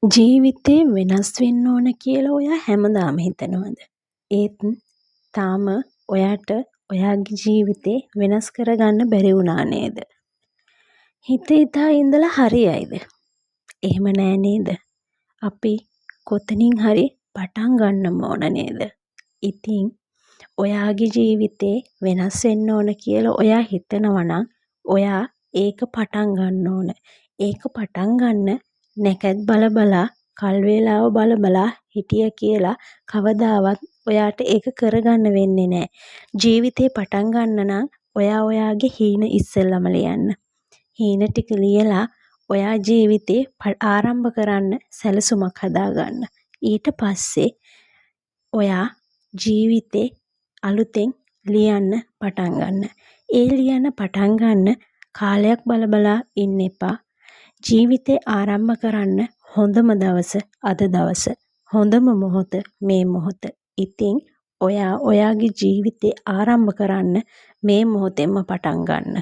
ජීවිතේ වෙනස් වෙන්න ඕන කියලා ඔයා හැමදාම හිතනවද? ඒත් තාම ඔයාට ඔයාගේ ජීවිතේ වෙනස් කරගන්න බැරි වුණා නේද? හිත හිතා ඉඳලා හරියයිද? එහෙම නෑ නේද? අපි කොතනින් හරි පටන් ගන්නම ඕන නේද? ඉතින් ඔයාගේ ජීවිතේ වෙනස් වෙන්න ඕන කියලා ඔයා හිතනවා නම් ඔයා ඒක පටන් ගන්න ඕන. ඒක පටන් ගන්න නැකත් බල කල් වේලාව බල හිටිය කියලා කවදාවත් ඔයාට ඒක කරගන්න වෙන්නේ නෑ. ජීවිතේ පටන් ගන්න නම් ඔයා ඔයාගේ හීන ඉස්සෙල්ලම ලියන්න. හීන ටික ලියලා ඔයා ජීවිතේ ආරම්භ කරන්න සැලසුමක් හදාගන්න. ඊට පස්සේ ඔයා ජීවිතේ අලුතෙන් ලියන්න පටන් ගන්න. ඒ ලියන්න පටන් ගන්න කාලයක් බලා ඉන්න එපා. ජීවිතේ ආරම්භ කරන්න හොඳම දවස අද දවස. හොඳම මොහොත මේ මොහොත. ඉතින් ඔයා ඔයාගේ ජීවිතේ ආරම්භ කරන්න මේ මොහොතෙන්ම පටන් ගන්න.